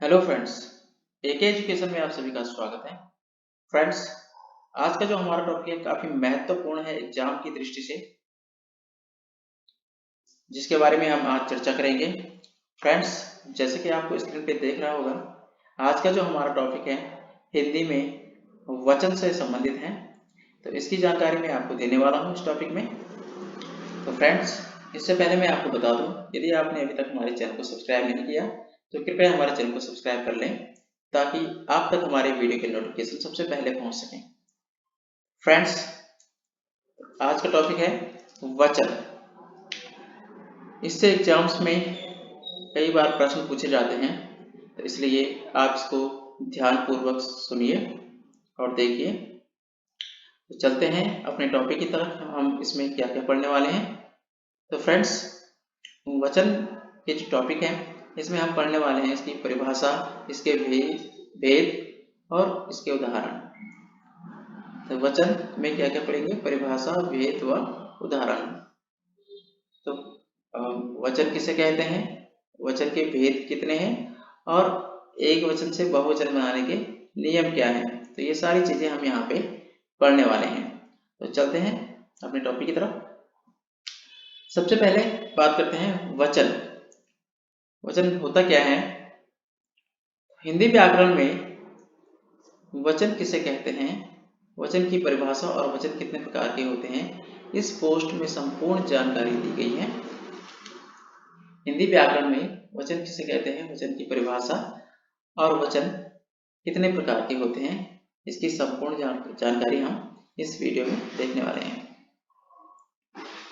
Hello friends, एके education में आप सभी का स्वागत है। फ्रेंड्स, आज का जो हमारा टॉपिक है काफी महत्वपूर्ण है एग्जाम की दृष्टि से, जिसके बारे में हम आज चर्चा करेंगे। फ्रेंड्स, जैसे कि आपको स्क्रीन पे देख रहा होगा, आज का जो हमारा टॉपिक है हिंदी में वचन से संबंधित है। तो इसकी जानकारी मैं आपको देने वाला हूँ इस टॉपिक में। तो फ्रेंड्स, इससे पहले मैं आपको बता दूं, यदि आपने अभी तक हमारे चैनल को सब्सक्राइब नहीं किया तो कृपया हमारे चैनल को सब्सक्राइब कर लें, ताकि आप तक हमारे वीडियो के नोटिफिकेशन सबसे पहले पहुंच सकें। फ्रेंड्स, आज का टॉपिक है वचन। इससे एग्जाम्स में कई बार प्रश्न पूछे जाते हैं, तो इसलिए आप इसको ध्यानपूर्वक सुनिए और देखिए। तो चलते हैं अपने टॉपिक की तरफ, हम इसमें क्या क्या पढ़ने वाले हैं। तो फ्रेंड्स, वचन के जो टॉपिक है इसमें हम पढ़ने वाले हैं इसकी परिभाषा, इसके भेद और इसके उदाहरण। तो वचन में क्या क्या पढ़ेंगे? परिभाषा, भेद व उदाहरण। तो वचन किसे कहते हैं, वचन के भेद कितने हैं और एक वचन से बहुवचन बनाने के नियम क्या है, तो ये सारी चीजें हम यहाँ पे पढ़ने वाले हैं। तो चलते हैं अपने टॉपिक की तरफ। सबसे पहले बात करते हैं वचन। वचन होता क्या है? हिंदी व्याकरण में वचन किसे कहते हैं, वचन की परिभाषा और वचन कितने प्रकार के होते हैं, इस पोस्ट में संपूर्ण जानकारी दी गई है। हिंदी व्याकरण में वचन किसे कहते हैं, वचन की परिभाषा और वचन कितने प्रकार के होते हैं, इसकी संपूर्ण जानकारी हम इस वीडियो में देखने वाले हैं।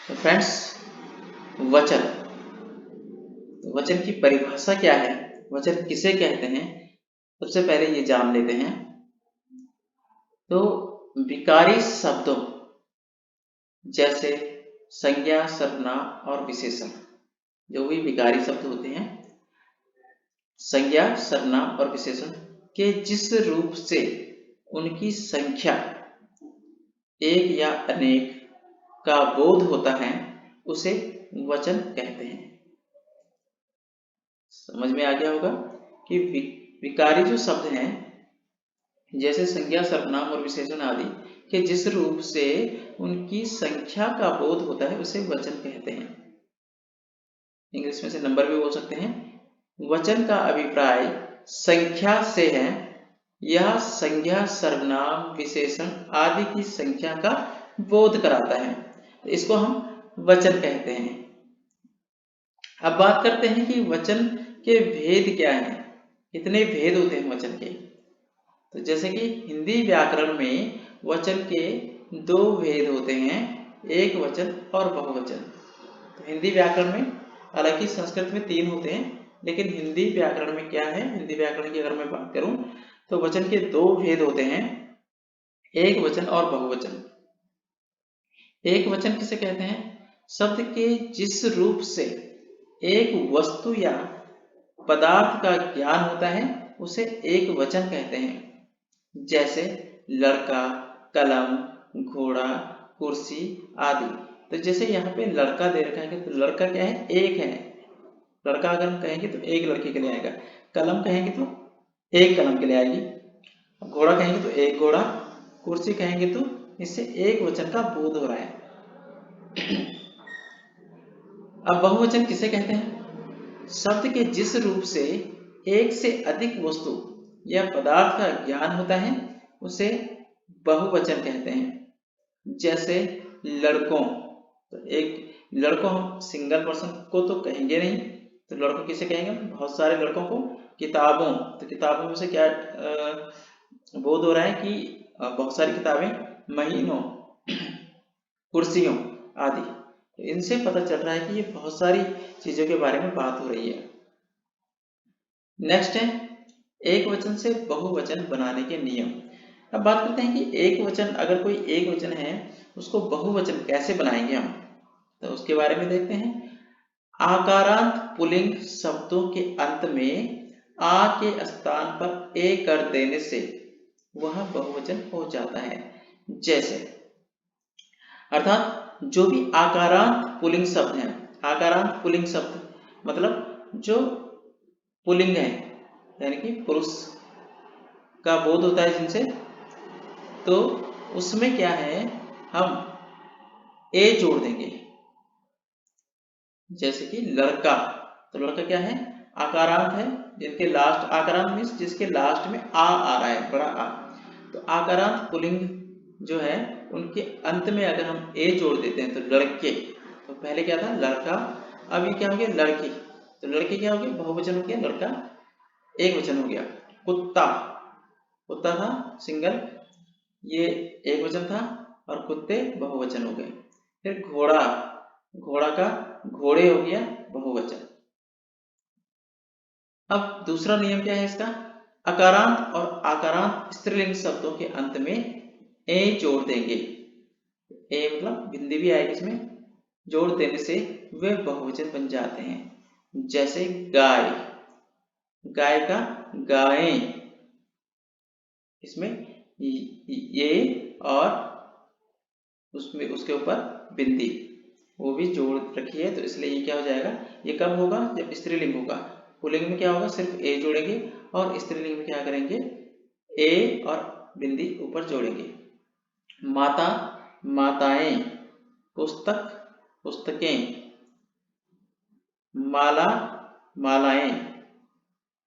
तो फ्रेंड्स, वचन वचन की परिभाषा क्या है, वचन किसे कहते हैं, सबसे पहले ये जान लेते हैं। तो विकारी शब्दों जैसे संज्ञा, सर्वनाम और विशेषण, जो भी विकारी शब्द होते हैं, संज्ञा, सर्वनाम और विशेषण के जिस रूप से उनकी संख्या एक या अनेक का बोध होता है, उसे वचन कहते हैं। समझ में आ गया होगा कि विकारी जो शब्द हैं, जैसे संज्ञा, सर्वनाम और विशेषण आदि के जिस रूप से उनकी संख्या का बोध होता है, उसे वचन कहते हैं। इंग्लिश में से नंबर भी बोल सकते हैं। वचन का अभिप्राय संख्या से है। यह संज्ञा, सर्वनाम, विशेषण आदि की संख्या का बोध कराता है, तो इसको हम वचन कहते हैं। अब बात करते हैं कि वचन के भेद क्या हैं, कितने भेद होते हैं वचन के। तो जैसे कि हिंदी व्याकरण में वचन के दो भेद होते हैं, एक वचन और बहुवचन। तो हिंदी व्याकरण में, हालांकि संस्कृत में तीन होते हैं, लेकिन हिंदी व्याकरण में क्या है, हिंदी व्याकरण की अगर मैं बात करूं तो वचन के दो भेद होते हैं, एक वचन और बहुवचन। एक वचन किसे कहते हैं? शब्द के जिस रूप से एक वस्तु या पदार्थ का ज्ञान होता है, उसे एक वचन कहते हैं। जैसे लड़का, कलम, घोड़ा, कुर्सी आदि। तो जैसे यहाँ पे लड़का दे रखा है, तो लड़का क्या है? एक है। लड़का अगर हम कहेंगे तो एक लड़के के लिए आएगा, कलम कहेंगे तो एक कलम के लिए आएगी, घोड़ा कहेंगे तो एक घोड़ा, कुर्सी कहेंगे तो इससे एक वचन का बोध हो रहा है। अब बहुवचन किसे कहते हैं? शब्द के जिस रूप से एक से अधिक वस्तु या पदार्थ का ज्ञान होता है, उसे बहुवचन कहते हैं। जैसे लड़कों, तो एक लड़कों हम सिंगल पर्सन को तो कहेंगे नहीं, तो लड़कों किसे कहेंगे? बहुत सारे लड़कों को। किताबों, तो किताबों में से क्या बोध हो रहा है कि बहुत सारी किताबें, महीनों, कुर्सियों आदि। तो इनसे पता चल रहा है कि ये बहुत सारी चीजों के बारे में बात हो रही है। नेक्स्ट है एक वचन से बहुवचन बनाने के नियम। अब बात करते हैं कि एक वचन, अगर कोई एक वचन है, उसको बहुवचन कैसे बनाएंगे हम, तो उसके बारे में देखते हैं। आकारांत पुल्लिंग शब्दों के अंत में आ के स्थान पर ए कर देने से वह बहुवचन हो जाता है। जैसे, अर्थात जो भी आकारांत पुल्लिंग शब्द हैं, आकारांत पुल्लिंग शब्द मतलब जो पुल्लिंग है, यानी कि पुरुष का बोध होता है जिनसे, तो उसमें क्या है, हम ए जोड़ देंगे। जैसे कि लड़का, तो लड़का क्या है, आकारांत है, जिनके लास्ट, आकारांत मीन्स जिसके लास्ट में आ रहा है, बड़ा आ। तो आकारांत पुल्लिंग जो है उनके अंत में अगर हम ए जोड़ देते हैं तो लड़के, तो पहले क्या था लड़का, अब ये क्या हो गया लड़की, तो लड़के क्या हो गया बहुवचन हो गया, लड़का एक वचन हो गया। कुत्ता, कुत्ता था सिंगल, ये एक वचन था, और कुत्ते बहुवचन हो गए। फिर घोड़ा, घोड़ा का घोड़े हो गया बहुवचन। अब दूसरा नियम क्या है इसका, अकारांत और आकारांत स्त्रीलिंग शब्दों के अंत में ए जोड़ देंगे। ए मतलब बिंदी भी आएगी इसमें, जोड़ देने से वे बहुवचन बन जाते हैं। जैसे गाय, गाय का गायें, इसमें ये और उसमें उसके ऊपर बिंदी वो भी जोड़ रखी है, तो इसलिए ये क्या हो जाएगा, ये कब होगा जब स्त्रीलिंग होगा। पुल्लिंग में क्या होगा, सिर्फ ए जोड़ेंगे, और स्त्रीलिंग में क्या करेंगे, ए और बिंदी ऊपर जोड़ेंगे। माता, माताएं, पुस्तक, पुस्तकें, माला, मालाएं,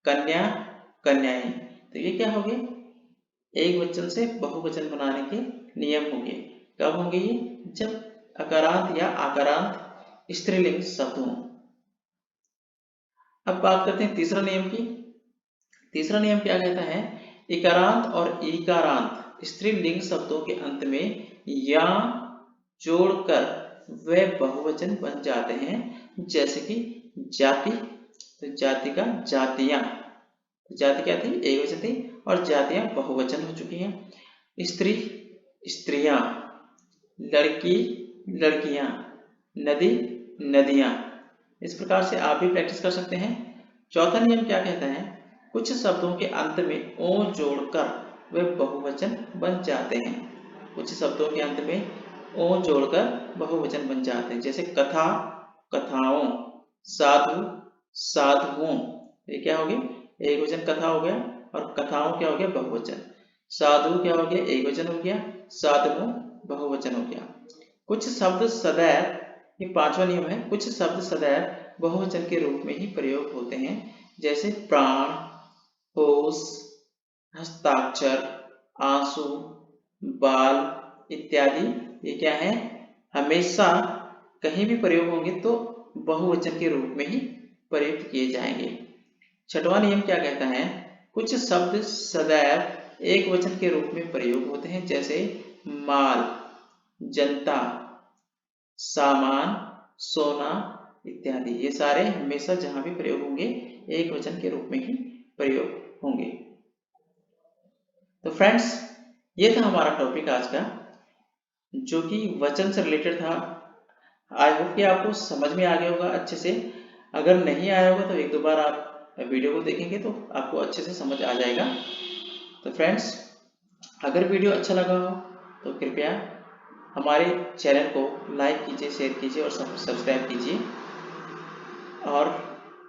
कन्या, कन्याएं। तो ये क्या हो गए, एक वचन से बहुवचन बनाने के नियम होंगे। कब होंगे ये, जब अकारांत या आकारांत स्त्रीलिंग शब्द हों। अब बात करते हैं तीसरा नियम की। तीसरा नियम क्या कहता है, इकारांत और ईकारांत स्त्रीलिंग शब्दों के अंत में या जोड़कर वे बहुवचन बन जाते हैं। जैसे कि जाति, तो जाति का जातियां, तो जाति क्या थी, एक वचन थी, और जातियां बहुवचन हो चुकी हैं। स्त्री, स्त्रियां, लड़की, लड़कियां, नदी, नदियां। इस प्रकार से आप भी प्रैक्टिस कर सकते हैं। चौथा नियम क्या कहता है, कुछ शब्दों के अंत में ओ जोड़कर वे बहुवचन बन जाते हैं। कुछ शब्दों के अंत में ओ जोड़कर बहुवचन बन जाते हैं। जैसे कथा, कथाओं, साधु, साधुओं। ये क्या हो गया, एक वचन कथा हो गया, और कथाओं क्या हो गया बहुवचन। साधु क्या हो गया, एक वचन हो गया, साधुओं बहुवचन हो गया। कुछ शब्द सदैव, ये पांचवा नियम है, कुछ शब्द सदैव बहुवचन के रूप में ही प्रयोग होते हैं। जैसे प्राण, होश, हस्ताक्षर, आंसू, बाल इत्यादि। ये क्या है, हमेशा कहीं भी प्रयोग होंगे तो बहुवचन के रूप में ही प्रयुक्त किए जाएंगे। छठवां नियम क्या कहता है, कुछ शब्द सदैव एक वचन के रूप में प्रयोग होते हैं। जैसे माल, जनता, सामान, सोना इत्यादि। ये सारे हमेशा जहां भी प्रयोग होंगे एक वचन के रूप में ही प्रयोग होंगे। तो फ्रेंड्स, ये था हमारा टॉपिक आज का, जो कि वचन से रिलेटेड था। आई होप कि आपको समझ में आ गया होगा अच्छे से। अगर नहीं आया होगा तो एक दो बार आप वीडियो को देखेंगे तो आपको अच्छे से समझ आ जाएगा। तो फ्रेंड्स, अगर वीडियो अच्छा लगा हो तो कृपया हमारे चैनल को लाइक कीजिए, शेयर कीजिए और सब्सक्राइब कीजिए। और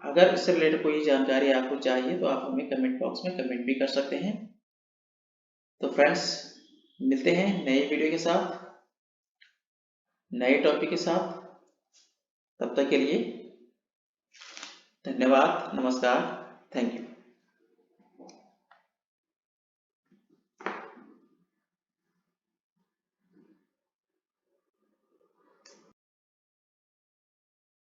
अगर इससे रिलेटेड कोई जानकारी आपको चाहिए तो आप हमें कमेंट बॉक्स में कमेंट भी कर सकते हैं। तो फ्रेंड्स, मिलते हैं नए वीडियो के साथ, नए टॉपिक के साथ। तब तक के लिए धन्यवाद, नमस्कार, थैंक यू।